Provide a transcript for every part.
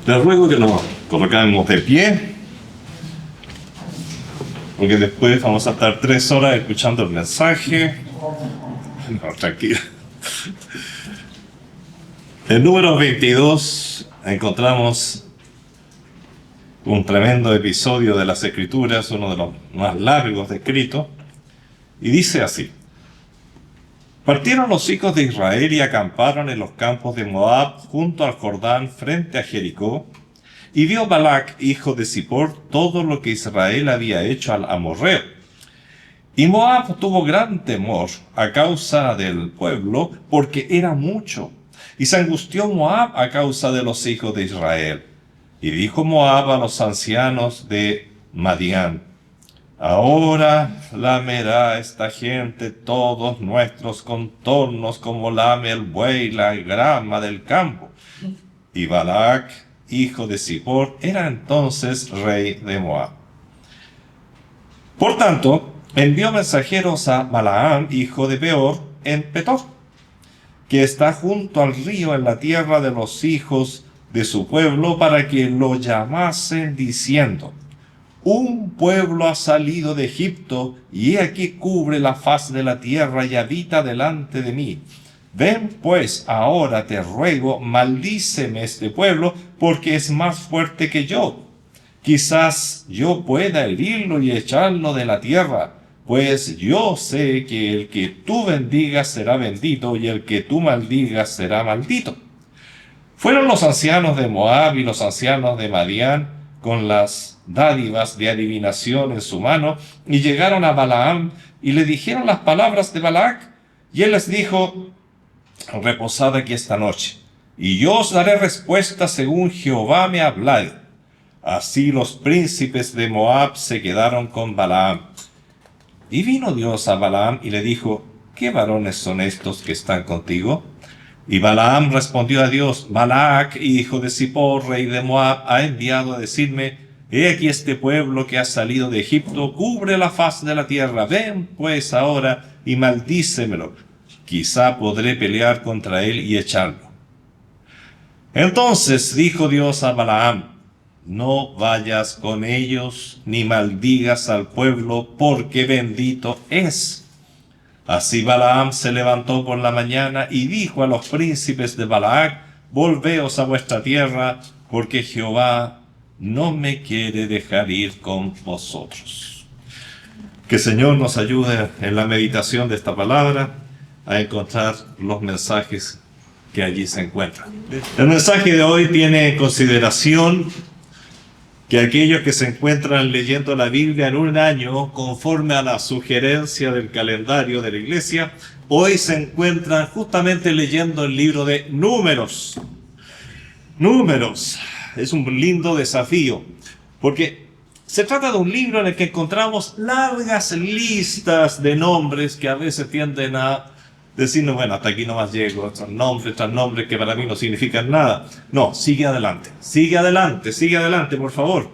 Les ruego que nos colocamos de pie, porque después vamos a estar 3 horas escuchando el mensaje. No, tranquilo. En número 22 encontramos un tremendo episodio de las Escrituras, uno de los más largos descritos, y dice así: Partieron los hijos de Israel y acamparon en los campos de Moab junto al Jordán frente a Jericó, y vio Balac, hijo de Zippor, todo lo que Israel había hecho al amorreo. Y Moab tuvo gran temor a causa del pueblo, porque era mucho, y se angustió Moab a causa de los hijos de Israel. Y dijo Moab a los ancianos de Madián: Ahora lamerá esta gente todos nuestros contornos como lame el buey la grama del campo. Y Balac, hijo de Zippor, era entonces rey de Moab. Por tanto, envió mensajeros a Balaam, hijo de Beor, en Petor, que está junto al río en la tierra de los hijos de su pueblo, para que lo llamasen diciendo: Un pueblo ha salido de Egipto, y he aquí cubre la faz de la tierra y habita delante de mí. Ven pues, ahora te ruego, maldíceme este pueblo, porque es más fuerte que yo. Quizás yo pueda herirlo y echarlo de la tierra, pues yo sé que el que tú bendigas será bendito, y el que tú maldigas será maldito. Fueron los ancianos de Moab y los ancianos de Madián con las dádivas de adivinación en su mano, y llegaron a Balaam y le dijeron las palabras de Balac, y él les dijo: Reposad aquí esta noche, y yo os daré respuesta según Jehová me ha hablado. Así los príncipes de Moab se quedaron con Balaam. Y vino Dios a Balaam y le dijo: ¿Qué varones son estos que están contigo? Y Balaam respondió a Dios: Balac, hijo de Zippor, rey de Moab, ha enviado a decirme: He aquí este pueblo que ha salido de Egipto cubre la faz de la tierra. Ven pues ahora y maldícemelo. Quizá podré pelear contra él y echarlo. Entonces dijo Dios a Balaam: No vayas con ellos, ni maldigas al pueblo, porque bendito es. Así Balaam se levantó por la mañana y dijo a los príncipes de Balac: Volveos a vuestra tierra, porque Jehová no me quiere dejar ir con vosotros. Que el Señor nos ayude en la meditación de esta palabra a encontrar los mensajes que allí se encuentran. El mensaje de hoy tiene en consideración que aquellos que se encuentran leyendo la Biblia en un año, conforme a la sugerencia del calendario de la iglesia, hoy se encuentran justamente leyendo el libro de Números. Números es un lindo desafío, porque se trata de un libro en el que encontramos largas listas de nombres que a veces tienden a decirnos: bueno, hasta aquí nomás llego, estos nombres que para mí no significan nada. No, sigue adelante, por favor.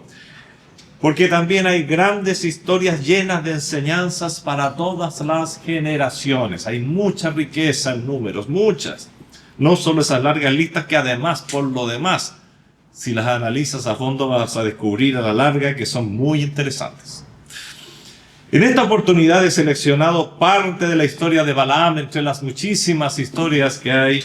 Porque también hay grandes historias llenas de enseñanzas para todas las generaciones. Hay mucha riqueza en Números, muchas. No solo esas largas listas que además, por lo demás, si las analizas a fondo vas a descubrir a la larga que son muy interesantes. En esta oportunidad he seleccionado parte de la historia de Balaam entre las muchísimas historias que hay,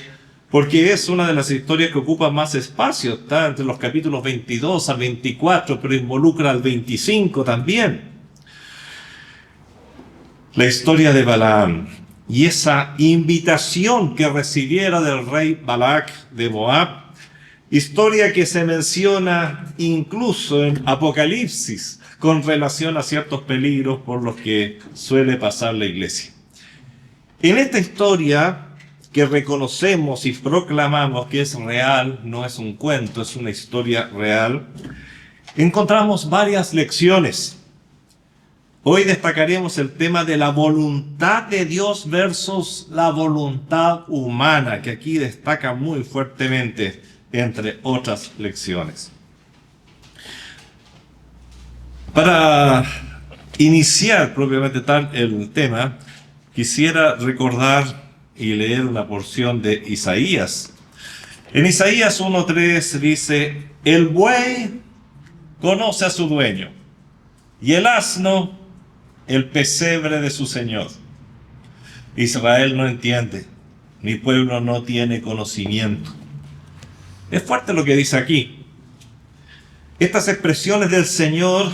porque es una de las historias que ocupa más espacio. Está entre los capítulos 22 al 24, pero involucra al 25 también. La historia de Balaam y esa invitación que recibiera del rey Balac de Moab, historia que se menciona incluso en Apocalipsis, con relación a ciertos peligros por los que suele pasar la iglesia. En esta historia que reconocemos y proclamamos que es real, no es un cuento, es una historia real, encontramos varias lecciones. Hoy destacaremos el tema de la voluntad de Dios versus la voluntad humana, que aquí destaca muy fuertemente, entre otras lecciones. Para iniciar propiamente tal el tema, quisiera recordar y leer una porción de Isaías, En Isaías 1:3 dice, el buey conoce a su dueño y el asno el pesebre de su señor. Israel no entiende, mi pueblo no tiene conocimiento. Es fuerte lo que dice aquí. Estas expresiones del Señor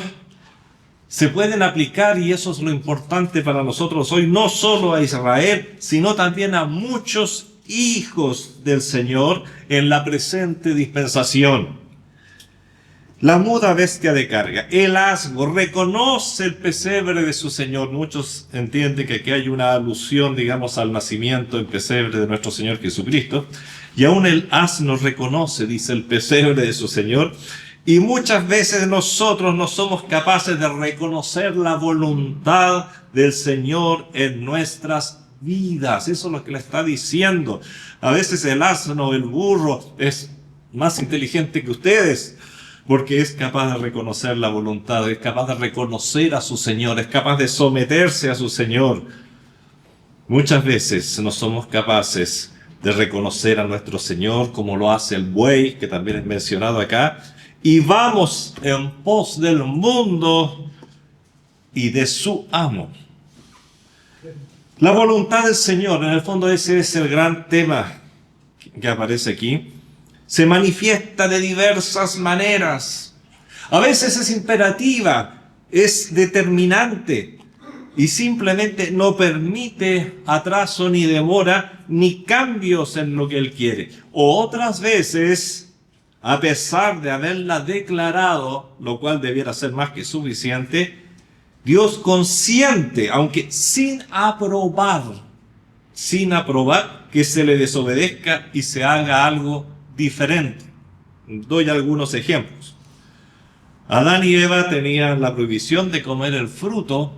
se pueden aplicar, y eso es lo importante para nosotros hoy, no solo a Israel, sino también a muchos hijos del Señor en la presente dispensación. La muda bestia de carga, el asno, reconoce el pesebre de su Señor. Muchos entienden que aquí hay una alusión, digamos, al nacimiento del pesebre de nuestro Señor Jesucristo. Y aún el asno reconoce, dice, el pesebre de su Señor. Y muchas veces nosotros no somos capaces de reconocer la voluntad del Señor en nuestras vidas. Eso es lo que le está diciendo. A veces el asno, el burro, es más inteligente que ustedes, porque es capaz de reconocer la voluntad, es capaz de reconocer a su Señor, es capaz de someterse a su Señor. Muchas veces no somos capaces de reconocer a nuestro Señor como lo hace el buey, que también es mencionado acá, y vamos en pos del mundo y de su amo. La voluntad del Señor, en el fondo ese es el gran tema que aparece aquí. Se manifiesta de diversas maneras. A veces es imperativa, es determinante y simplemente no permite atraso ni demora ni cambios en lo que Él quiere. O otras veces, a pesar de haberla declarado, lo cual debiera ser más que suficiente, Dios consiente, aunque sin aprobar, que se le desobedezca y se haga algo diferente. Doy algunos ejemplos. Adán y Eva tenían la prohibición de comer el fruto,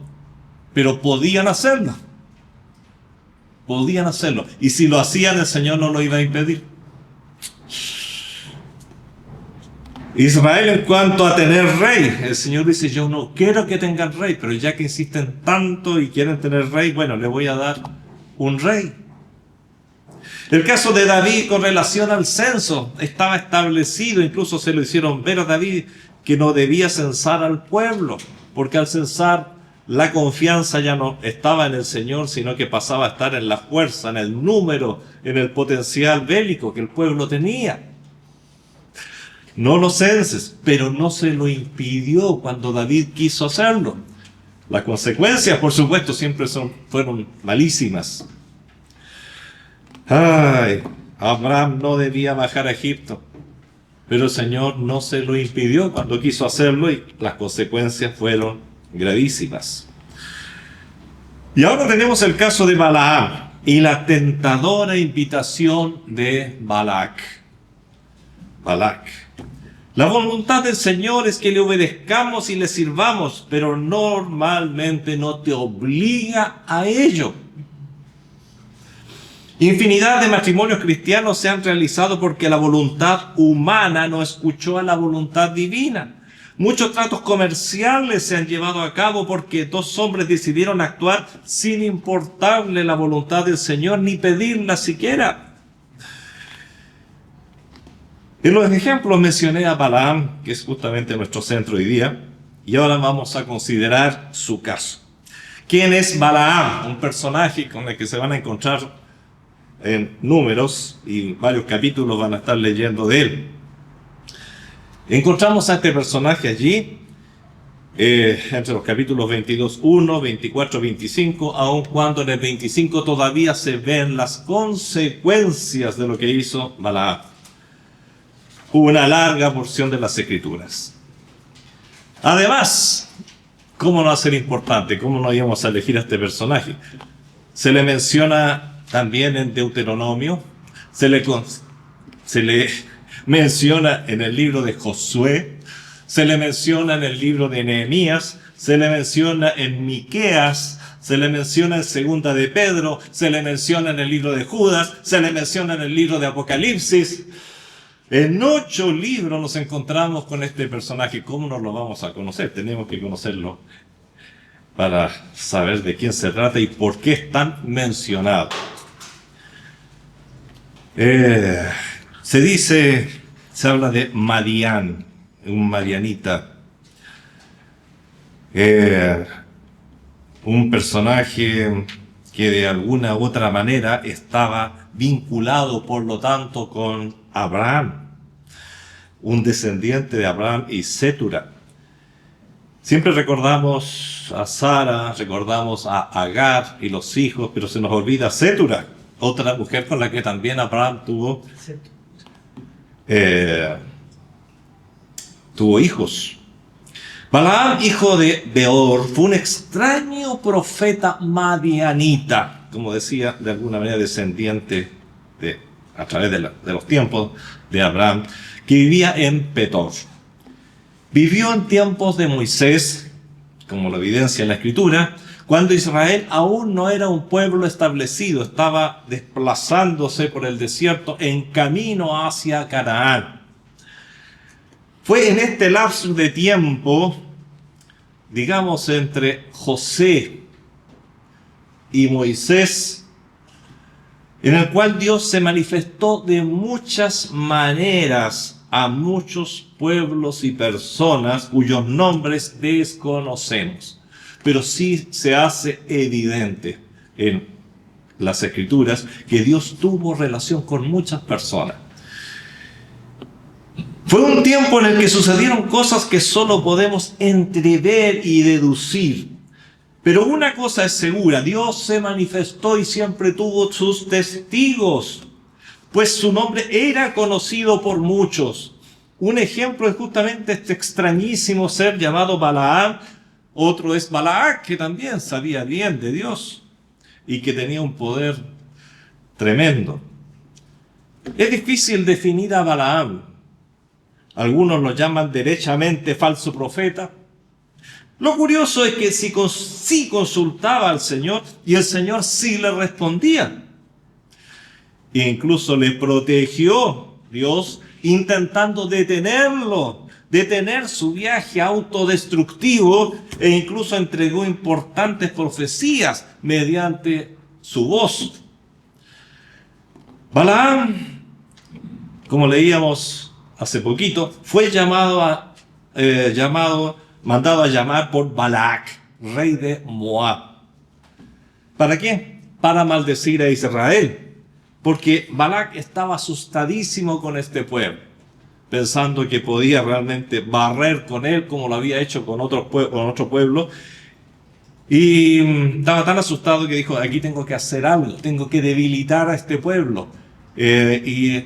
pero podían hacerlo. Podían hacerlo. Y si lo hacían, el Señor no lo iba a impedir. Israel, en cuanto a tener rey, el Señor dice, yo no quiero que tengan rey, pero ya que insisten tanto y quieren tener rey, bueno, le voy a dar un rey. El caso de David con relación al censo estaba establecido, incluso se lo hicieron ver a David que no debía censar al pueblo, porque al censar la confianza ya no estaba en el Señor, sino que pasaba a estar en la fuerza, en el número, en el potencial bélico que el pueblo tenía. No lo censes, pero no se lo impidió cuando David quiso hacerlo. Las consecuencias, por supuesto, siempre fueron malísimas. Abraham no debía bajar a Egipto, pero el Señor no se lo impidió cuando quiso hacerlo y las consecuencias fueron gravísimas. Y ahora tenemos el caso de Balaam y la tentadora invitación de Balac. La voluntad del Señor es que le obedezcamos y le sirvamos, pero normalmente no te obliga a ello. Infinidad de matrimonios cristianos se han realizado porque la voluntad humana no escuchó a la voluntad divina. Muchos tratos comerciales se han llevado a cabo porque dos hombres decidieron actuar sin importarle la voluntad del Señor ni pedirla siquiera. En los ejemplos mencioné a Balaam, que es justamente nuestro centro hoy día, y ahora vamos a considerar su caso. ¿Quién es Balaam? Un personaje con el que se van a encontrar en Números, y varios capítulos van a estar leyendo de él. Encontramos a este personaje allí, entre los capítulos 22:1, 24, 25, aun cuando en el 25 todavía se ven las consecuencias de lo que hizo Balaam. Una larga porción de las Escrituras. Además, ¿cómo no va a ser importante? ¿Cómo no íbamos a elegir a este personaje? Se le menciona también en Deuteronomio, se le menciona en el libro de Josué, se le menciona en el libro de Nehemías, se le menciona en Miqueas, se le menciona en Segunda de Pedro, se le menciona en el libro de Judas, se le menciona en el libro de Apocalipsis. En 8 libros nos encontramos con este personaje. ¿Cómo no lo vamos a conocer? Tenemos que conocerlo para saber de quién se trata y por qué es tan mencionado. Se habla de Madián, un madianita, un personaje que de alguna u otra manera estaba vinculado, por lo tanto, con Abraham, un descendiente de Abraham y Sétura. Siempre recordamos a Sara, recordamos a Agar y los hijos, pero se nos olvida Sétura, otra mujer con la que también Abraham tuvo hijos. Balaam, hijo de Beor, fue un extraño profeta madianita, como decía, de alguna manera descendiente a través de los tiempos de Abraham, que vivía en Petor. Vivió en tiempos de Moisés, como lo evidencia en la Escritura, cuando Israel aún no era un pueblo establecido, estaba desplazándose por el desierto en camino hacia Canaán. Fue en este lapso de tiempo, digamos entre José y Moisés, en el cual Dios se manifestó de muchas maneras a muchos pueblos y personas cuyos nombres desconocemos. Pero sí se hace evidente en las Escrituras que Dios tuvo relación con muchas personas. Fue un tiempo en el que sucedieron cosas que solo podemos entrever y deducir. Pero una cosa es segura, Dios se manifestó y siempre tuvo sus testigos, pues su nombre era conocido por muchos. Un ejemplo es justamente este extrañísimo ser llamado Balaam. Otro es Balac, que también sabía bien de Dios y que tenía un poder tremendo. Es difícil definir a Balaam. Algunos lo llaman derechamente falso profeta. Lo curioso es que sí consultaba al Señor y el Señor sí le respondía. E incluso le protegió Dios intentando detener su viaje autodestructivo e incluso entregó importantes profecías mediante su voz. Balaam, como leíamos hace poquito, fue mandado a llamar por Balac, rey de Moab. ¿Para qué? Para maldecir a Israel. Porque Balac estaba asustadísimo con este pueblo, pensando que podía realmente barrer con él como lo había hecho con otro pueblo. Y estaba tan asustado que dijo, aquí tengo que hacer algo, tengo que debilitar a este pueblo. Y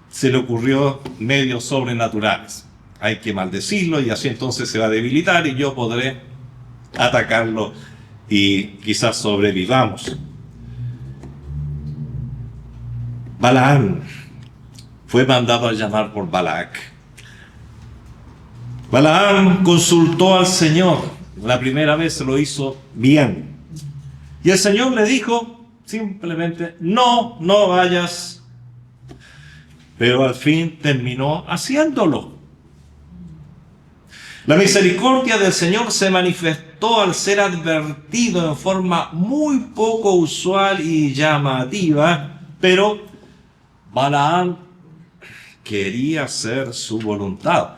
se le ocurrió medios sobrenaturales. Hay que maldecirlo y así entonces se va a debilitar y yo podré atacarlo y quizás sobrevivamos. Balaam fue mandado a llamar por Balac. Balaam consultó al Señor. La primera vez lo hizo bien. Y el Señor le dijo simplemente, no vayas. Pero al fin terminó haciéndolo. La misericordia del Señor se manifestó al ser advertido en forma muy poco usual y llamativa, pero Balaam quería hacer su voluntad.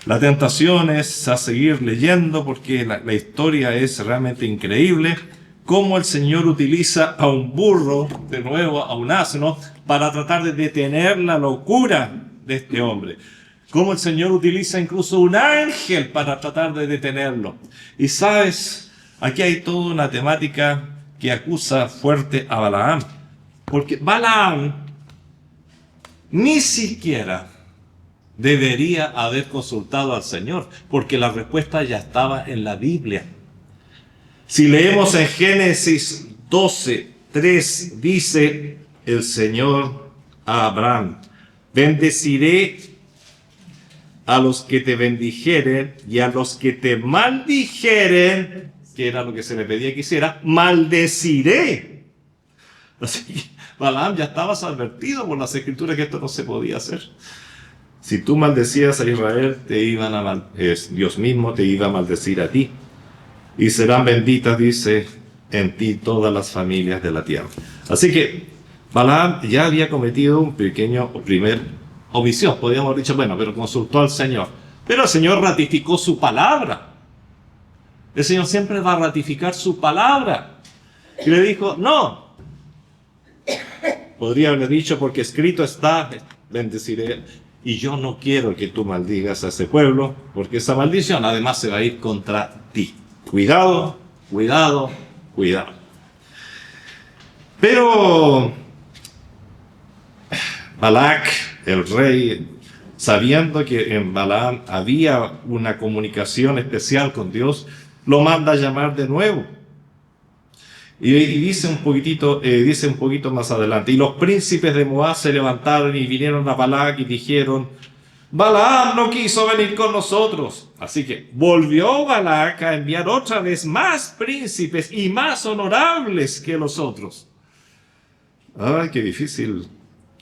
La tentación es a seguir leyendo porque la historia es realmente increíble. Cómo el Señor utiliza a un burro, de nuevo a un asno, para tratar de detener la locura de este hombre. Cómo el Señor utiliza incluso un ángel para tratar de detenerlo. Y sabes, aquí hay toda una temática que acusa fuerte a Balaam. Porque Balaam ni siquiera debería haber consultado al Señor, porque la respuesta ya estaba en la Biblia. Si leemos en Génesis 12:3, dice el Señor a Abraham, bendeciré a los que te bendijeren y a los que te maldijeren, que era lo que se le pedía que hiciera, maldeciré. Así que Balaam ya estabas advertido por las Escrituras que esto no se podía hacer. Si tú maldecías a Israel, Dios mismo te iba a maldecir a ti. Y serán benditas, dice, en ti todas las familias de la tierra. Así que Balaam ya había cometido un primer omisión, podríamos haber dicho, bueno, pero consultó al Señor. Pero el Señor ratificó su palabra. El Señor siempre va a ratificar su palabra. Y le dijo, no. Podría haber dicho, porque escrito está, bendeciré. Y yo no quiero que tú maldigas a ese pueblo, porque esa maldición además se va a ir contra ti. Cuidado, cuidado, cuidado. Pero Balac, el rey, sabiendo que en Balaam había una comunicación especial con Dios, lo manda a llamar de nuevo. Y dice un poquito más adelante, y los príncipes de Moab se levantaron y vinieron a Balac y dijeron, Balaam no quiso venir con nosotros. Así que volvió Balac a enviar otra vez más príncipes y más honorables que los otros. Ay, qué difícil,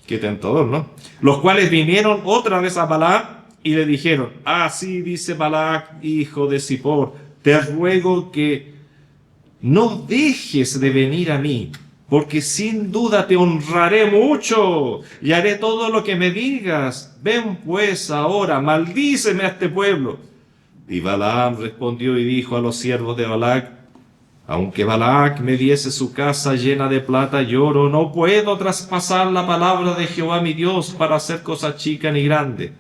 qué tentador, ¿no? Los cuales vinieron otra vez a Balaam y le dijeron, así dice Balac, hijo de Zippor, te ruego que no dejes de venir a mí, porque sin duda te honraré mucho y haré todo lo que me digas. Ven pues ahora, maldíceme a este pueblo. Y Balaam respondió y dijo a los siervos de Balac, aunque Balac me diese su casa llena de plata y oro, no puedo traspasar la palabra de Jehová mi Dios para hacer cosa chica ni grande.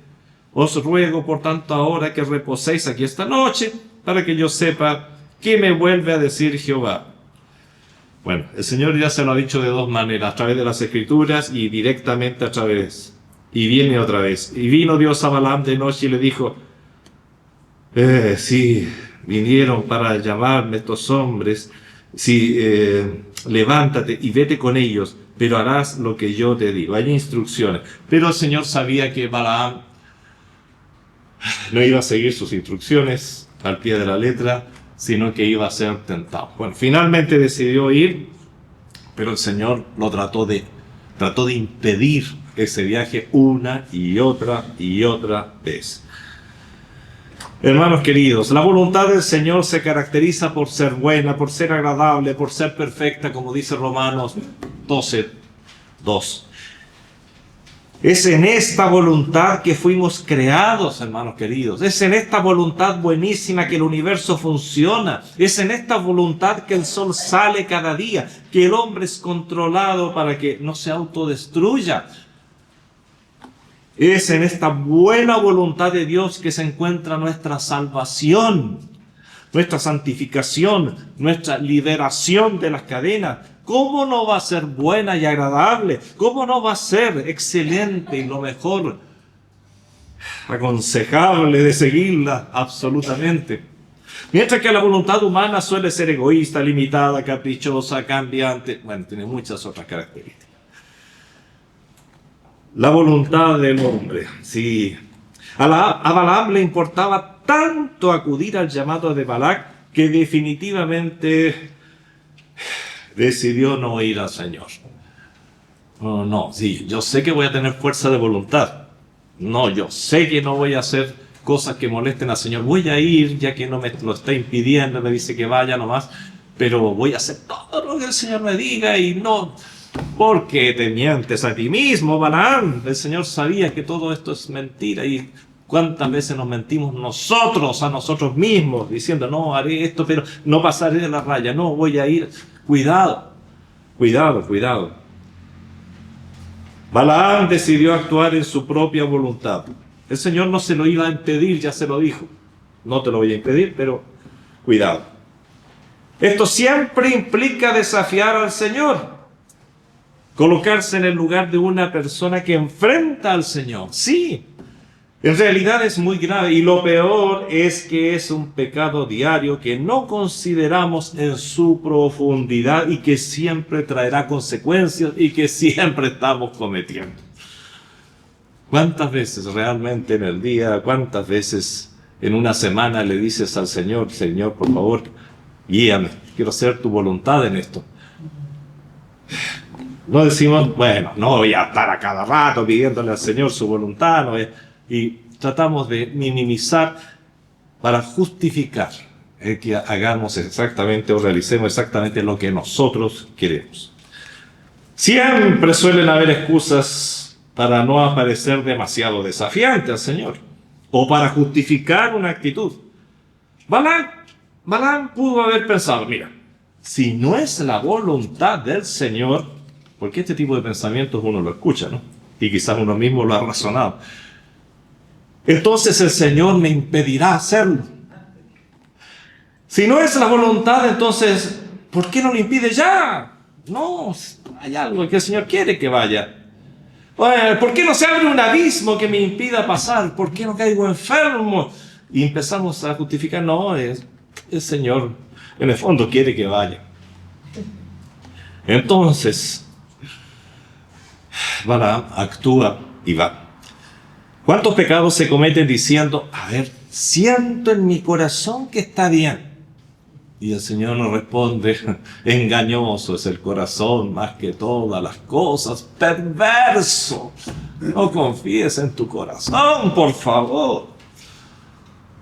Os ruego por tanto ahora que reposéis aquí esta noche, para que yo sepa qué me vuelve a decir Jehová. Bueno, el Señor ya se lo ha dicho de dos maneras, a través de las Escrituras y directamente a través. Y viene otra vez. Y vino Dios a Balaam de noche y le dijo, sí, vinieron para llamarme estos hombres, sí, levántate y vete con ellos, pero harás lo que yo te digo. Hay instrucciones. Pero el Señor sabía que Balaam no iba a seguir sus instrucciones al pie de la letra, sino que iba a ser tentado. Bueno, finalmente decidió ir, pero el Señor lo trató de impedir ese viaje una y otra vez. Hermanos queridos, la voluntad del Señor se caracteriza por ser buena, por ser agradable, por ser perfecta, como dice Romanos 12:2. Es en esta voluntad que fuimos creados, hermanos queridos. Es en esta voluntad buenísima que el universo funciona. Es en esta voluntad que el sol sale cada día, que el hombre es controlado para que no se autodestruya. Es en esta buena voluntad de Dios que se encuentra nuestra salvación, nuestra santificación, nuestra liberación de las cadenas. ¿Cómo no va a ser buena y agradable? ¿Cómo no va a ser excelente y lo mejor aconsejable de seguirla? Absolutamente. Mientras que la voluntad humana suele ser egoísta, limitada, caprichosa, cambiante. Bueno, tiene muchas otras características. La voluntad del hombre, sí. A Balaam le importaba tanto acudir al llamado de Balac que definitivamente decidió no ir al Señor. No, sí, yo sé que voy a tener fuerza de voluntad. No, yo sé que no voy a hacer cosas que molesten al Señor. Voy a ir, ya que no me lo está impidiendo, me dice que vaya nomás, pero voy a hacer todo lo que el Señor me diga y no... Porque te mientes a ti mismo, Balaam. El Señor sabía que todo esto es mentira. Y cuántas veces nos mentimos nosotros a nosotros mismos, diciendo, no, haré esto, pero no pasaré de la raya, no, voy a ir. Cuidado, cuidado, cuidado. Balaam decidió actuar en su propia voluntad. El Señor no se lo iba a impedir, ya se lo dijo. No te lo voy a impedir, pero cuidado. Esto siempre implica desafiar al Señor. Colocarse en el lugar de una persona que enfrenta al Señor. Sí, en realidad es muy grave y lo peor es que es un pecado diario que no consideramos en su profundidad y que siempre traerá consecuencias y que siempre estamos cometiendo. ¿Cuántas veces realmente en el día, cuántas veces en una semana le dices al Señor, Señor, por favor, guíame, quiero hacer tu voluntad en esto? No decimos, bueno, no voy a estar a cada rato pidiéndole al Señor su voluntad, ¿no? Y tratamos de minimizar para justificar que hagamos exactamente o realicemos exactamente lo que nosotros queremos. Siempre suelen haber excusas para no aparecer demasiado desafiante al Señor o para justificar una actitud. Balaam pudo haber pensado, mira, si no es la voluntad del Señor, porque este tipo de pensamientos uno lo escucha, ¿no? Y quizás uno mismo lo ha razonado. Entonces el Señor me impedirá hacerlo. Si no es la voluntad, entonces, ¿por qué no lo impide ya? No, hay algo que el Señor quiere que vaya. Bueno, ¿por qué no se abre un abismo que me impida pasar? ¿Por qué no caigo enfermo? Y empezamos a justificar, no, el Señor en el fondo quiere que vaya. Entonces, Balaam actúa y va. ¿Cuántos pecados se cometen diciendo, a ver, siento en mi corazón que está bien? Y el Señor nos responde, engañoso es el corazón más que todas las cosas, perverso. No confíes en tu corazón, por favor.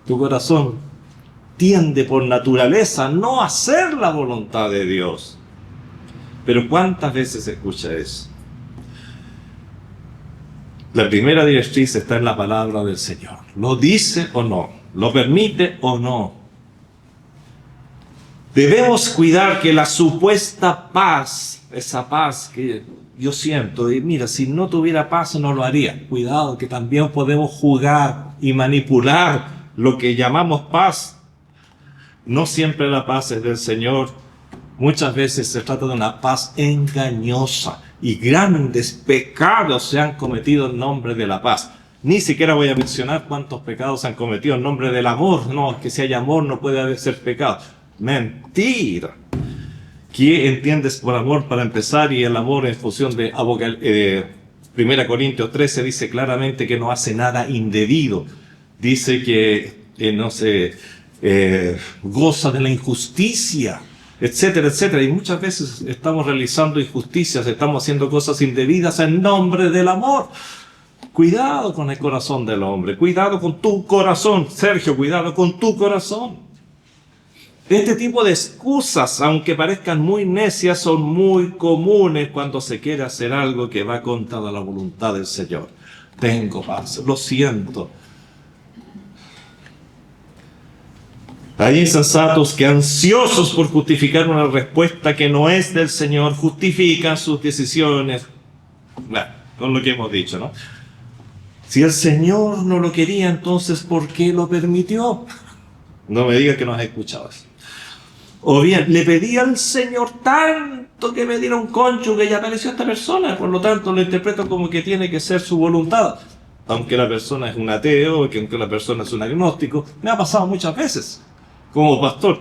Tu corazón tiende por naturaleza no a hacer la voluntad de Dios. Pero ¿cuántas veces se escucha eso? La primera directriz está en la palabra del Señor. ¿Lo dice o no? ¿Lo permite o no? Debemos cuidar que la supuesta paz, esa paz que yo siento, y mira, si no tuviera paz no lo haría. Cuidado, que también podemos jugar y manipular lo que llamamos paz. No siempre la paz es del Señor. Muchas veces se trata de una paz engañosa y grandes pecados se han cometido en nombre de la paz. Ni siquiera voy a mencionar cuántos pecados se han cometido en nombre del amor. No, que si hay amor no puede haber ser pecado. Mentira. ¿Qué entiendes por amor para empezar? Y el amor en función de 1 Corintios 13 dice claramente que no hace nada indebido. Dice que no se goza de la injusticia, etcétera, etcétera. Y muchas veces estamos realizando injusticias, estamos haciendo cosas indebidas en nombre del amor. Cuidado con el corazón del hombre, cuidado con tu corazón. Sergio, cuidado con tu corazón. Este tipo de excusas, aunque parezcan muy necias, son muy comunes cuando se quiere hacer algo que va contra la voluntad del Señor. Tengo paz, lo siento. Hay insensatos que, ansiosos por justificar una respuesta que no es del Señor, justifican sus decisiones. Bueno, con lo que hemos dicho, ¿no? Si el Señor no lo quería, entonces ¿por qué lo permitió? No me digas que no has escuchado eso. O bien, le pedí al Señor tanto que me diera un cónyuge y apareció esta persona, por lo tanto lo interpreto como que tiene que ser su voluntad. Aunque la persona es un ateo, aunque la persona es un agnóstico, me ha pasado muchas veces. Como pastor,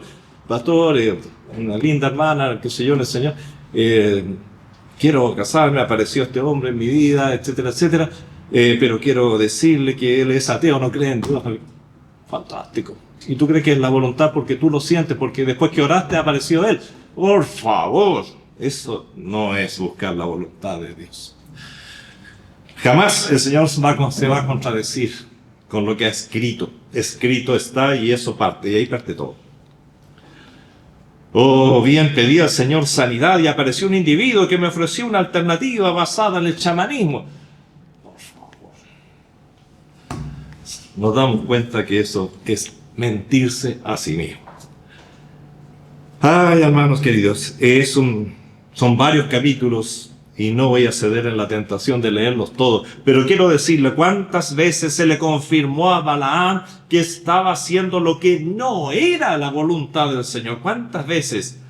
una linda hermana, qué sé yo, le enseñó, quiero casarme, apareció este hombre en mi vida, etcétera, etcétera, pero quiero decirle que él es ateo, no cree en Dios. Fantástico. Y tú crees que es la voluntad porque tú lo sientes, porque después que oraste apareció él. Por favor, eso no es buscar la voluntad de Dios. Jamás el Señor se va a contradecir con lo que ha escrito. Escrito está y eso parte, y ahí parte todo. O bien pedí al Señor sanidad y apareció un individuo que me ofreció una alternativa basada en el chamanismo. Por favor. Nos damos cuenta que eso es mentirse a sí mismo. Ay, hermanos queridos, son varios capítulos y no voy a ceder en la tentación de leerlos todos, pero quiero decirle cuántas veces se le confirmó a Balaam que estaba haciendo lo que no era la voluntad del Señor. ¿Cuántas veces?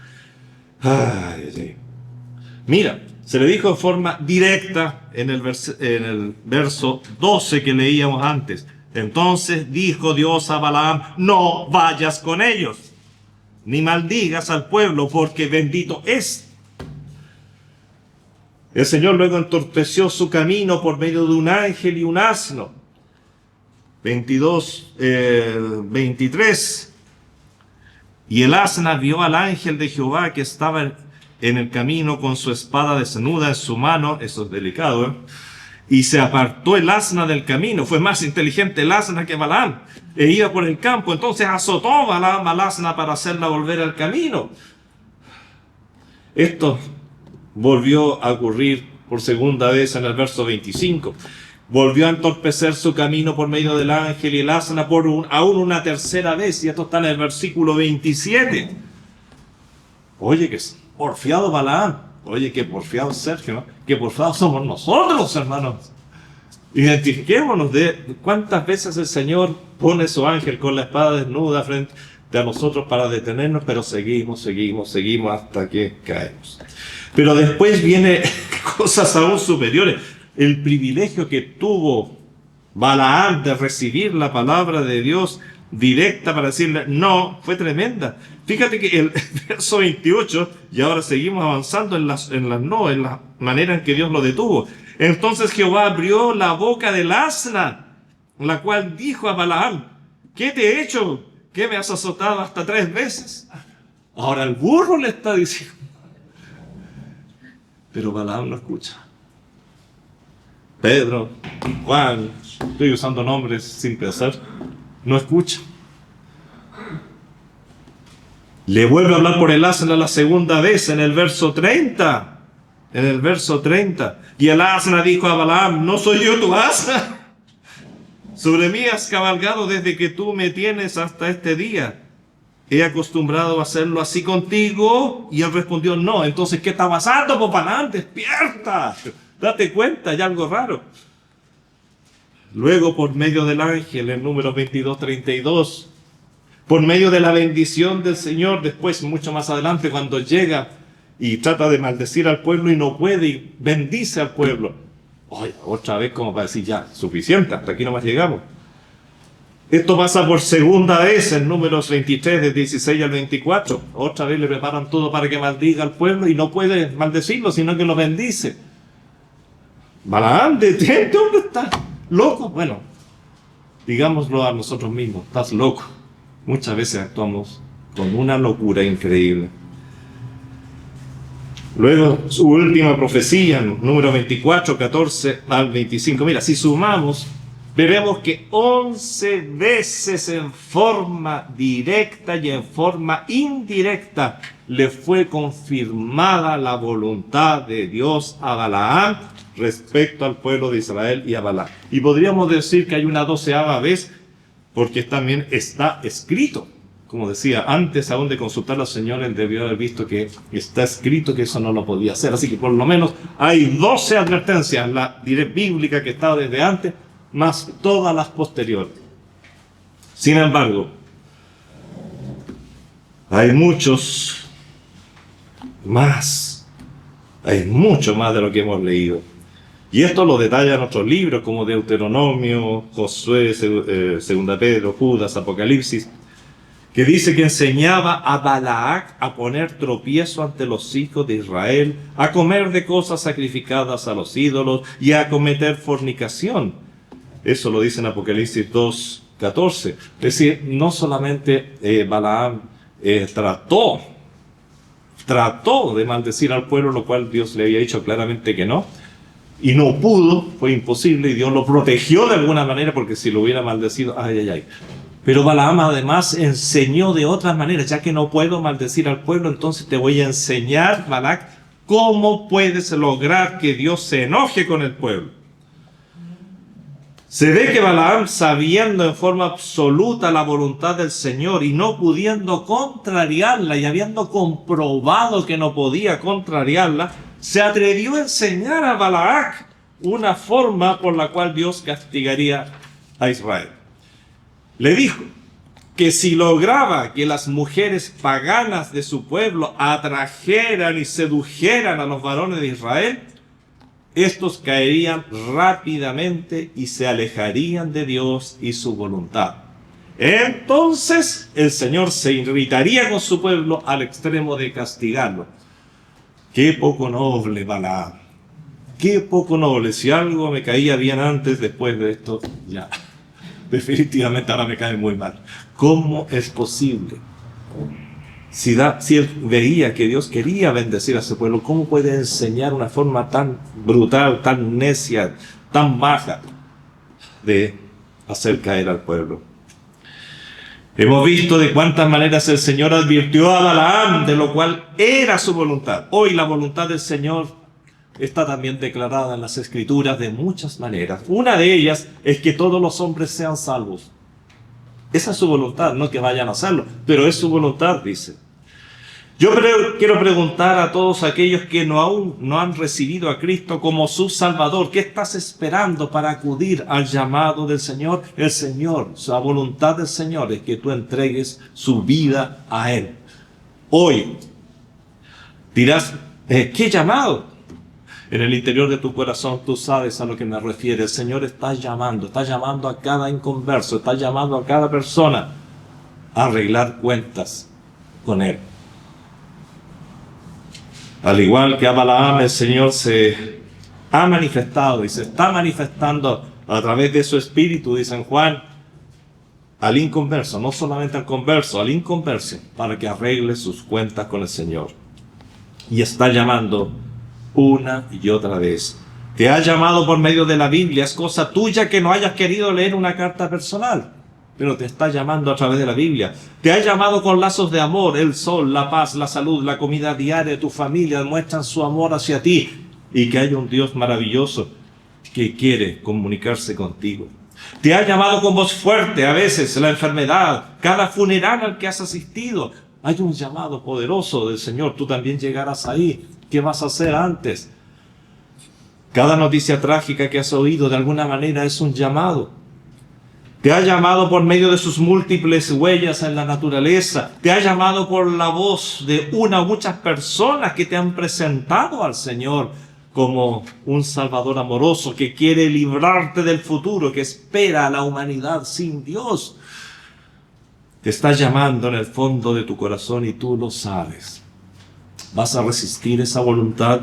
Ay. Mira, se le dijo de forma directa en el verso 12 que leíamos antes. Entonces dijo Dios a Balaam, no vayas con ellos, ni maldigas al pueblo, porque bendito es. El Señor luego entorpeció su camino por medio de un ángel y un asno. 23. Y el asna vio al ángel de Jehová que estaba en el camino con su espada desnuda en su mano. Eso es delicado, ¿eh? Y se apartó el asna del camino. Fue más inteligente el asna que Balaam. E iba por el campo. Entonces azotó Balaam al asna para hacerla volver al camino. Esto, volvió a ocurrir por segunda vez en el verso 25. Volvió a entorpecer su camino por medio del ángel y el asna aún una tercera vez, y esto está en el versículo 27. Oye, que porfiado Balaam. Oye, que porfiado Sergio, ¿no? Que porfiado somos nosotros, hermanos. Identifiquémonos de cuántas veces el Señor pone su ángel con la espada desnuda frente a nosotros para detenernos, pero seguimos hasta que caemos. Pero después viene cosas aún superiores. El privilegio que tuvo Balaam de recibir la palabra de Dios directa para decirle no, fue tremenda. Fíjate que el verso 28, y ahora seguimos avanzando en la manera en que Dios lo detuvo. Entonces Jehová abrió la boca del asna, la cual dijo a Balaam: ¿qué te he hecho? ¿Qué me has azotado hasta 3 veces? Ahora el burro le está diciendo. Pero Balaam no escucha. Pedro, Juan, estoy usando nombres sin pensar, no escucha. Le vuelve a hablar por el asna la segunda vez en el verso 30. En el verso 30. Y el asna dijo a Balaam: ¿no soy yo tu asna? Sobre mí has cabalgado desde que tú me tienes hasta este día. He acostumbrado a hacerlo así contigo. Y él respondió: no. Entonces, ¿qué está pasando, pues, Balaam? Despierta. Date cuenta, hay algo raro. Luego, por medio del ángel, en número 22:32, por medio de la bendición del Señor, después, mucho más adelante, cuando llega y trata de maldecir al pueblo y no puede, y bendice al pueblo. Oye, otra vez como para decir ya, suficiente, hasta aquí nomás llegamos. Esto pasa por segunda vez en números 23, del 16 al 24. Otra vez le preparan todo para que maldiga al pueblo y no puede maldecirlo, sino que lo bendice. Balaam, detente, hombre, estás loco. Bueno, digámoslo a nosotros mismos, estás loco. Muchas veces actuamos con una locura increíble. Luego, su última profecía, número 24, 14 al 25. Mira, si sumamos, veremos que 11 veces en forma directa y en forma indirecta le fue confirmada la voluntad de Dios a Balaam respecto al pueblo de Israel y a Balaam. Y podríamos decir que hay una 12ª vez, porque también está escrito. Como decía, antes aún de consultar al Señor, él debió haber visto que está escrito que eso no lo podía hacer. Así que por lo menos hay 12 advertencias, la bíblica que estaba desde antes, más todas las posteriores. Sin embargo, hay muchos más. Hay mucho más de lo que hemos leído. Y esto lo detallan otros libros como Deuteronomio, Josué, Segunda Pedro, Judas, Apocalipsis, que dice que enseñaba a Balac a poner tropiezo ante los hijos de Israel, a comer de cosas sacrificadas a los ídolos y a cometer fornicación. Eso lo dice en Apocalipsis 2:14. Es decir, no solamente Balaam trató de maldecir al pueblo, lo cual Dios le había dicho claramente que no, y no pudo, fue imposible, y Dios lo protegió de alguna manera, porque si lo hubiera maldecido, Pero Balaam además enseñó de otras maneras: ya que no puedo maldecir al pueblo, entonces te voy a enseñar, Balac, cómo puedes lograr que Dios se enoje con el pueblo. Se ve que Balaam, sabiendo en forma absoluta la voluntad del Señor y no pudiendo contrariarla, y habiendo comprobado que no podía contrariarla, se atrevió a enseñar a Balac una forma por la cual Dios castigaría a Israel. Le dijo que si lograba que las mujeres paganas de su pueblo atrajeran y sedujeran a los varones de Israel, estos caerían rápidamente y se alejarían de Dios y su voluntad. Entonces el Señor se irritaría con su pueblo al extremo de castigarlo. Qué poco noble, Balaam. Qué poco noble. Si algo me caía bien antes, después de esto, ya. Definitivamente ahora me cae muy mal. ¿Cómo es posible? Si él veía que Dios quería bendecir a su pueblo, ¿cómo puede enseñar una forma tan brutal, tan necia, tan baja de hacer caer al pueblo? Hemos visto de cuántas maneras el Señor advirtió a Balaam de lo cual era su voluntad. Hoy la voluntad del Señor está también declarada en las Escrituras de muchas maneras. Una de ellas es que todos los hombres sean salvos. Esa es su voluntad, no que vayan a hacerlo, pero es su voluntad, dice. Yo quiero preguntar a todos aquellos que aún no han recibido a Cristo como su Salvador, ¿qué estás esperando para acudir al llamado del Señor? El Señor, la voluntad del Señor es que tú entregues su vida a Él. Hoy dirás, ¿qué llamado? En el interior de tu corazón tú sabes a lo que me refiero. El Señor está llamando a cada inconverso, está llamando a cada persona a arreglar cuentas con Él. Al igual que a Balaam, el Señor se ha manifestado y se está manifestando a través de su Espíritu, dice en Juan, al inconverso, no solamente al converso, al inconverso, para que arregle sus cuentas con el Señor. Y está llamando una y otra vez. Te ha llamado por medio de la Biblia. Es cosa tuya que no hayas querido leer una carta personal, pero te está llamando a través de la Biblia. Te ha llamado con lazos de amor. El sol, la paz, la salud, la comida diaria de tu familia muestran su amor hacia ti. Y que hay un Dios maravilloso que quiere comunicarse contigo. Te ha llamado con voz fuerte, a veces la enfermedad, cada funeral al que has asistido. Hay un llamado poderoso del Señor. Tú también llegarás ahí. ¿Qué vas a hacer antes? Cada noticia trágica que has oído de alguna manera es un llamado. Te ha llamado por medio de sus múltiples huellas en la naturaleza. Te ha llamado por la voz de una o muchas personas que te han presentado al Señor como un Salvador amoroso que quiere librarte del futuro, que espera a la humanidad sin Dios. Te está llamando en el fondo de tu corazón y tú lo sabes. ¿Vas a resistir esa voluntad?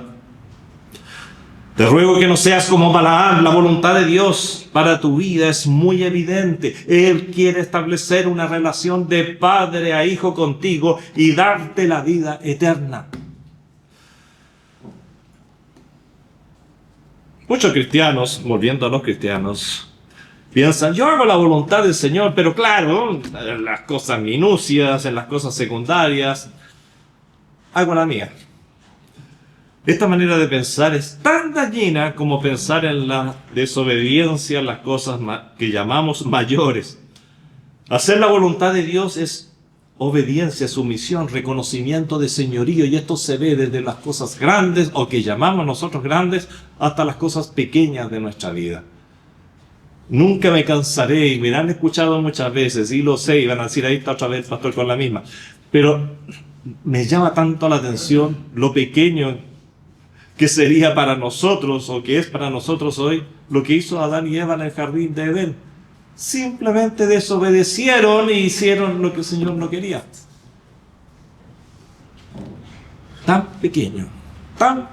Te ruego que no seas como Balaam. La voluntad de Dios para tu vida es muy evidente. Él quiere establecer una relación de padre a hijo contigo y darte la vida eterna. Muchos cristianos, volviendo a los cristianos, piensan, yo hago la voluntad del Señor, pero claro, en las cosas minucias, en las cosas secundarias, hago la mía. Esta manera de pensar es tan dañina como pensar en la desobediencia, en las cosas que llamamos mayores. Hacer la voluntad de Dios es obediencia, sumisión, reconocimiento de señorío, y esto se ve desde las cosas grandes, o que llamamos nosotros grandes, hasta las cosas pequeñas de nuestra vida. Nunca me cansaré, y me han escuchado muchas veces, y lo sé, y van a decir, ahí está otra vez el pastor con la misma. Pero me llama tanto la atención lo pequeño que sería para nosotros, o que es para nosotros hoy, lo que hizo Adán y Eva en el jardín de Edén. Simplemente desobedecieron e hicieron lo que el Señor no quería. Tan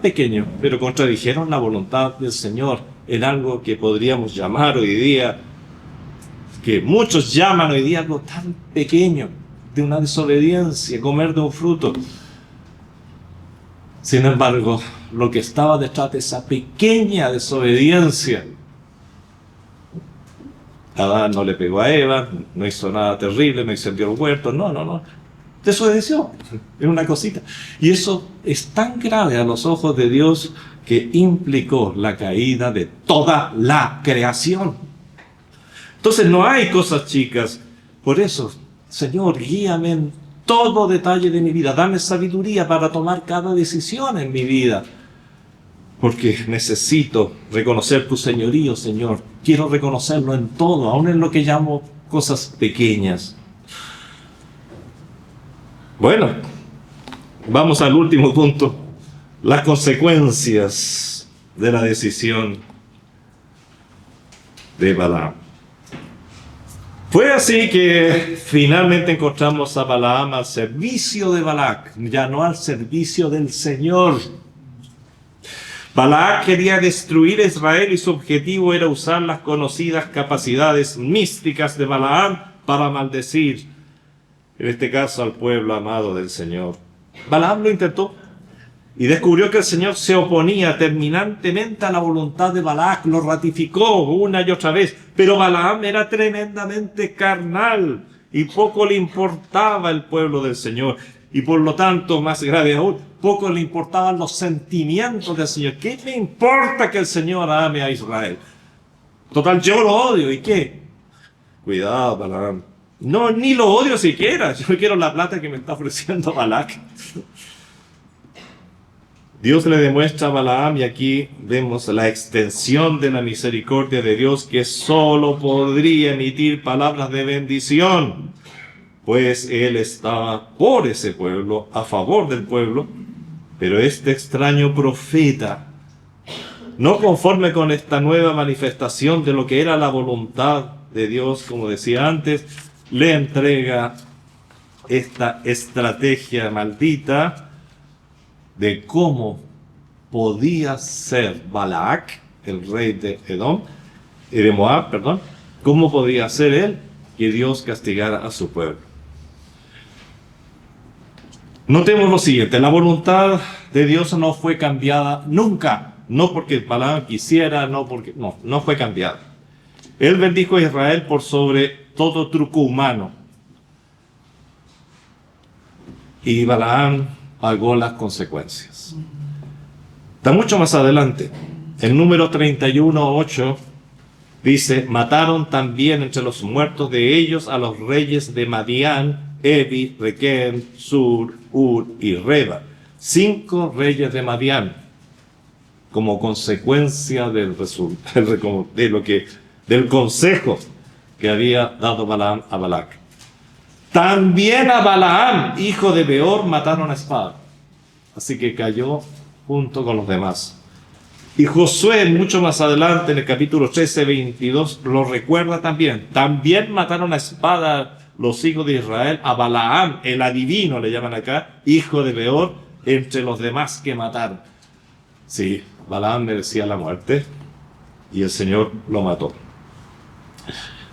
pequeño, pero contradijeron la voluntad del Señor en algo que podríamos llamar hoy día, que muchos llaman hoy día algo tan pequeño, de una desobediencia, comer de un fruto. Sin embargo, lo que estaba detrás de esa pequeña desobediencia, Adán no le pegó a Eva, no hizo nada terrible, no incendió el huerto, no, desobedeció, es una cosita. Y eso es tan grave a los ojos de Dios que implicó la caída de toda la creación. Entonces no hay cosas chicas. Por eso, Señor, guíame en todo detalle de mi vida, dame sabiduría para tomar cada decisión en mi vida, porque necesito reconocer tu señorío, Señor. Quiero reconocerlo en todo, aún en lo que llamo cosas pequeñas. Bueno, vamos al último punto, las consecuencias de la decisión de Balaam. Fue así que finalmente encontramos a Balaam al servicio de Balac, ya no al servicio del Señor. Balac quería destruir a Israel y su objetivo era usar las conocidas capacidades místicas de Balaam para maldecir, en este caso al pueblo amado del Señor. Balaam lo intentó y descubrió que el Señor se oponía terminantemente a la voluntad de Balac, lo ratificó una y otra vez, pero Balaam era tremendamente carnal y poco le importaba el pueblo del Señor. Y por lo tanto, más grave aún, poco le importaban los sentimientos del Señor. ¿Qué me importa que el Señor ame a Israel? Total, yo lo odio. ¿Y qué? Cuidado, Balaam. No, ni lo odio siquiera. Yo quiero la plata que me está ofreciendo Balac. Dios le demuestra a Balaam, y aquí vemos la extensión de la misericordia de Dios, que solo podría emitir palabras de bendición, pues él estaba por ese pueblo, a favor del pueblo. Pero este extraño profeta, no conforme con esta nueva manifestación de lo que era la voluntad de Dios, como decía antes, le entrega esta estrategia maldita de cómo podía ser Balac, el rey de Moab, cómo podía ser él que Dios castigara a su pueblo. Notemos lo siguiente: la voluntad de Dios no fue cambiada nunca, no porque Balaam quisiera, no fue cambiada. Él bendijo a Israel por sobre todo truco humano, y Balaam pagó las consecuencias. Está mucho más adelante. En número 31:8 dice: mataron también entre los muertos de ellos a los reyes de Madián, Evi, Requem, Sur, Ur y Reba. 5 reyes de Madián, como consecuencia del consejo que había dado Balaam a Balac. También a Balaam, hijo de Beor, mataron a espada. Así que cayó junto con los demás. Y Josué, mucho más adelante, en el capítulo 13:22, lo recuerda también. También mataron a espada los hijos de Israel a Balaam, el adivino, le llaman acá, hijo de Beor, entre los demás que mataron. Sí, Balaam merecía la muerte y el Señor lo mató.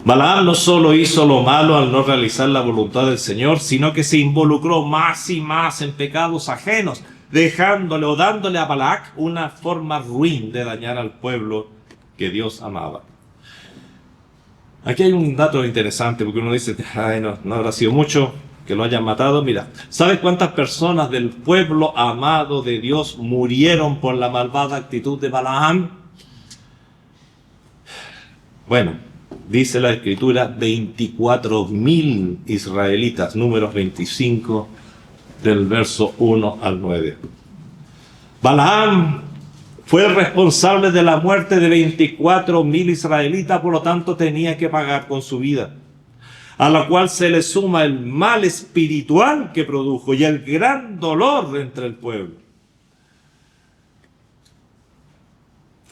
Balaam no solo hizo lo malo al no realizar la voluntad del Señor, sino que se involucró más y más en pecados ajenos, dejándole o dándole a Balac una forma ruin de dañar al pueblo que Dios amaba. Aquí hay un dato interesante, porque uno dice, ay, no habrá sido mucho que lo hayan matado. Mira, ¿sabes cuántas personas del pueblo amado de Dios murieron por la malvada actitud de Balaam? Bueno, dice la Escritura, 24.000 israelitas, Números 25, del verso 1 al 9. Balaam fue el responsable de la muerte de 24.000 israelitas, por lo tanto tenía que pagar con su vida, a la cual se le suma el mal espiritual que produjo y el gran dolor entre el pueblo.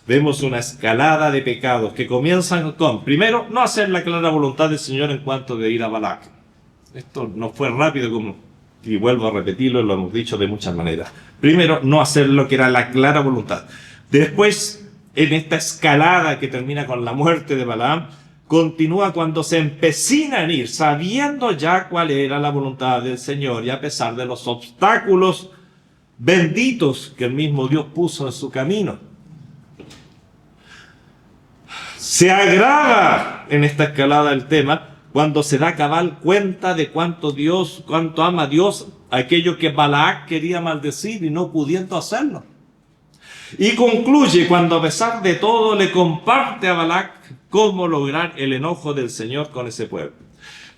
Vemos una escalada de pecados que comienzan con, primero, no hacer la clara voluntad del Señor en cuanto de ir a Balac. Esto no fue rápido, y vuelvo a repetirlo, lo hemos dicho de muchas maneras. Primero, no hacer lo que era la clara voluntad. Después, en esta escalada que termina con la muerte de Balaam, continúa cuando se empecina en ir, sabiendo ya cuál era la voluntad del Señor, y a pesar de los obstáculos benditos que el mismo Dios puso en su camino. Se agrava en esta escalada el tema cuando se da cabal cuenta de cuánto ama Dios a aquello que Balac quería maldecir y no pudiendo hacerlo. Y concluye cuando, a pesar de todo, le comparte a Balac cómo lograr el enojo del Señor con ese pueblo.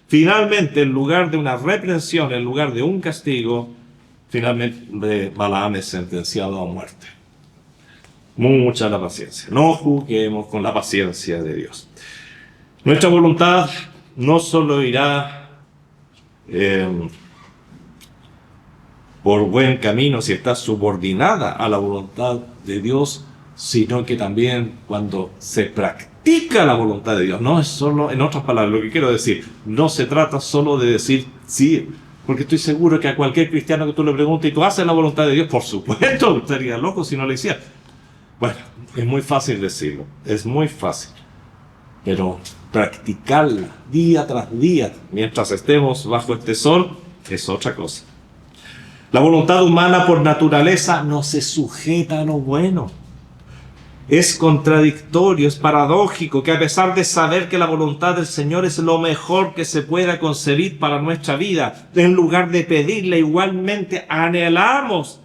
Finalmente, en lugar de una reprensión, en lugar de un castigo, finalmente Balaam es sentenciado a muerte. Mucha la paciencia. No juguemos con la paciencia de Dios. Nuestra voluntad no solo irá por buen camino si está subordinada a la voluntad de Dios, sino que también cuando se practica la voluntad de Dios. No es solo, en otras palabras, lo que quiero decir, no se trata solo de decir sí, porque estoy seguro que a cualquier cristiano que tú le preguntes, ¿y tú haces la voluntad de Dios? Por supuesto, estaría loco si no lo hiciera. Bueno, es muy fácil decirlo, es muy fácil, pero practicarla día tras día, mientras estemos bajo este sol, es otra cosa. La voluntad humana por naturaleza no se sujeta a lo bueno. Es contradictorio, es paradójico que a pesar de saber que la voluntad del Señor es lo mejor que se pueda concebir para nuestra vida, en lugar de pedirle igualmente anhelamos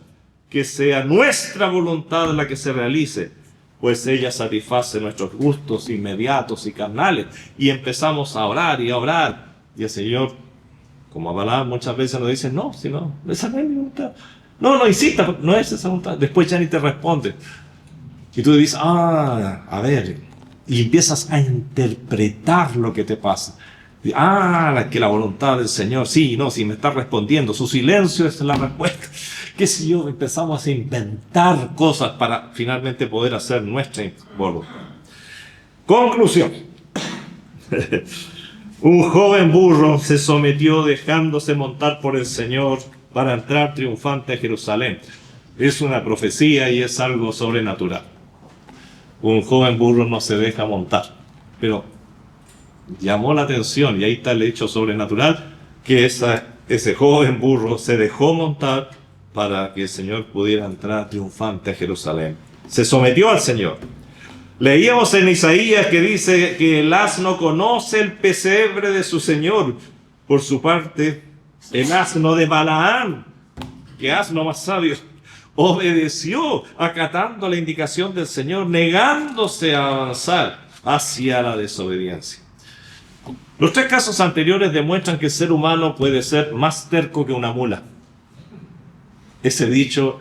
que sea nuestra voluntad la que se realice, pues ella satisface nuestros gustos inmediatos y carnales. Y empezamos a orar y a orar. Y el Señor, como Balaam muchas veces nos dice, no, si no, esa no es mi voluntad. No insista, no es esa voluntad. Después ya ni te responde. Y tú dices, a ver, y empiezas a interpretar lo que te pasa. Que la voluntad del Señor, sí, no, si me está respondiendo, su silencio es la respuesta. Qué sé yo, empezamos a inventar cosas para finalmente poder hacer nuestra voluntad. Conclusión. Un joven burro se sometió dejándose montar por el Señor para entrar triunfante a Jerusalén. Es una profecía y es algo sobrenatural. Un joven burro no se deja montar, pero llamó la atención, y ahí está el hecho sobrenatural, que ese joven burro se dejó montar para que el Señor pudiera entrar triunfante a Jerusalén. Se sometió al Señor. Leíamos en Isaías que dice que el asno conoce el pesebre de su Señor. Por su parte, el asno de Balaam, que asno más sabio, obedeció acatando la indicación del Señor, negándose a avanzar hacia la desobediencia. Los tres casos anteriores demuestran que el ser humano puede ser más terco que una mula. Ese dicho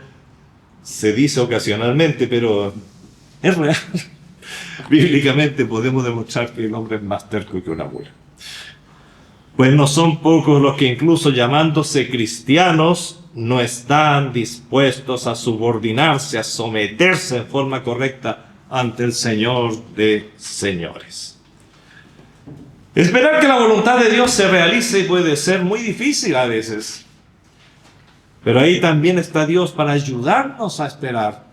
se dice ocasionalmente, pero es real. Bíblicamente podemos demostrar que el hombre es más terco que una mula. Pues no son pocos los que incluso llamándose cristianos no están dispuestos a subordinarse, a someterse en forma correcta ante el Señor de señores. Esperar que la voluntad de Dios se realice puede ser muy difícil a veces. Pero ahí también está Dios para ayudarnos a esperar.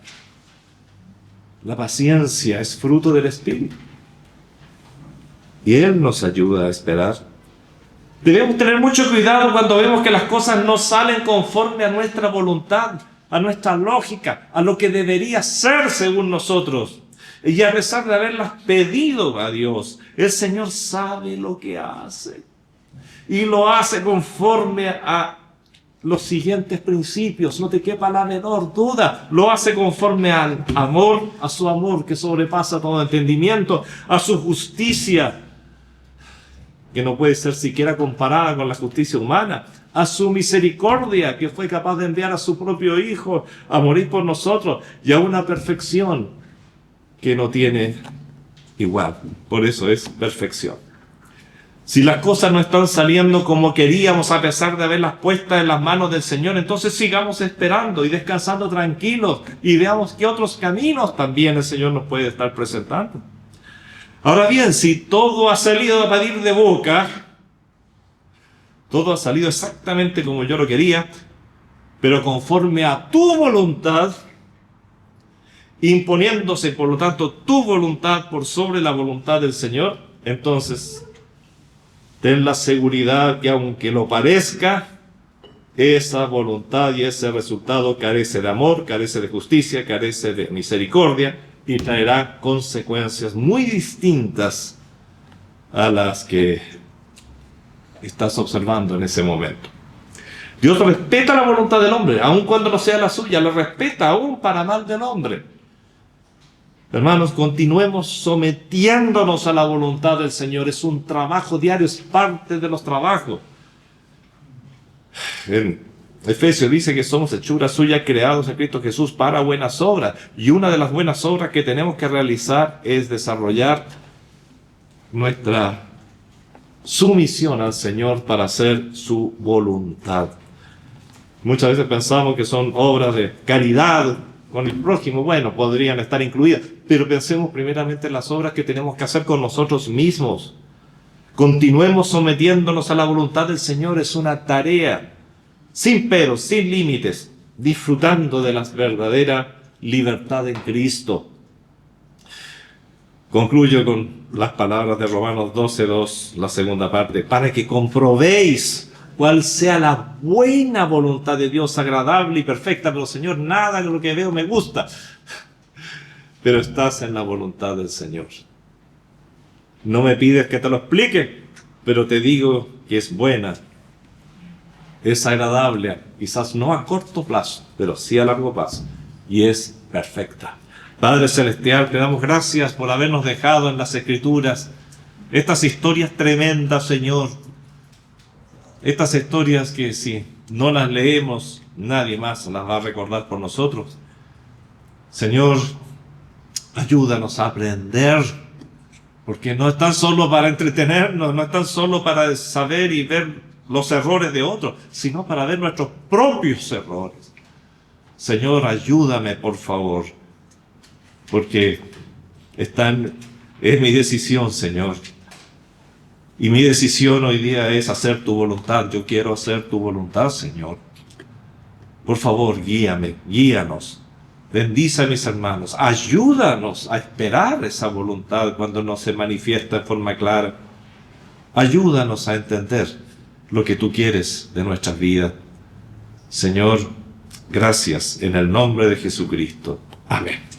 La paciencia es fruto del Espíritu. Y Él nos ayuda a esperar. Debemos tener mucho cuidado cuando vemos que las cosas no salen conforme a nuestra voluntad, a nuestra lógica, a lo que debería ser según nosotros. Y a pesar de haberlas pedido a Dios, el Señor sabe lo que hace. Y lo hace conforme a los siguientes principios, no te quepa la menor duda. Lo hace conforme al amor, a su amor que sobrepasa todo entendimiento, a su justicia, que no puede ser siquiera comparada con la justicia humana, a su misericordia, que fue capaz de enviar a su propio Hijo a morir por nosotros, y a una perfección que no tiene igual. Por eso es perfección. Si las cosas no están saliendo como queríamos, a pesar de haberlas puestas en las manos del Señor, entonces sigamos esperando y descansando tranquilos y veamos qué otros caminos también el Señor nos puede estar presentando. Ahora bien, si todo ha salido a pedir de boca, todo ha salido exactamente como yo lo quería, pero conforme a tu voluntad, imponiéndose por lo tanto tu voluntad por sobre la voluntad del Señor, entonces ten la seguridad que aunque lo parezca, esa voluntad y ese resultado carece de amor, carece de justicia, carece de misericordia y traerá consecuencias muy distintas a las que estás observando en ese momento. Dios respeta la voluntad del hombre, aun cuando no sea la suya, lo respeta aún para mal del hombre. Hermanos, continuemos sometiéndonos a la voluntad del Señor. Es un trabajo diario, es parte de los trabajos. En Efesios dice que somos hechura suya, creados en Cristo Jesús para buenas obras. Y una de las buenas obras que tenemos que realizar es desarrollar nuestra sumisión al Señor para hacer su voluntad. Muchas veces pensamos que son obras de caridad con el prójimo. Bueno, podrían estar incluidas, pero pensemos primeramente en las obras que tenemos que hacer con nosotros mismos. Continuemos sometiéndonos a la voluntad del Señor. Es una tarea sin peros, sin límites, disfrutando de la verdadera libertad en Cristo. Concluyo con las palabras de Romanos 12:2, la segunda parte, para que comprobéis cuál sea la buena voluntad de Dios, agradable y perfecta. Pero Señor, nada de lo que veo me gusta. pero estás en la voluntad del Señor. No me pides que te lo explique, pero te digo que es buena, es agradable, quizás no a corto plazo, pero sí a largo plazo, y es perfecta. Padre Celestial, te damos gracias por habernos dejado en las Escrituras estas historias tremendas, Señor. Estas historias que si no las leemos, nadie más las va a recordar por nosotros. Señor, ayúdanos a aprender, porque no están solo para entretenernos, no están solo para saber y ver los errores de otros, sino para ver nuestros propios errores. Señor, ayúdame, por favor, porque es mi decisión, Señor. Y mi decisión hoy día es hacer tu voluntad. Yo quiero hacer tu voluntad, Señor. Por favor, guíame, guíanos. Bendice a mis hermanos. Ayúdanos a esperar esa voluntad cuando no se manifiesta de forma clara. Ayúdanos a entender lo que tú quieres de nuestras vidas. Señor, gracias en el nombre de Jesucristo. Amén.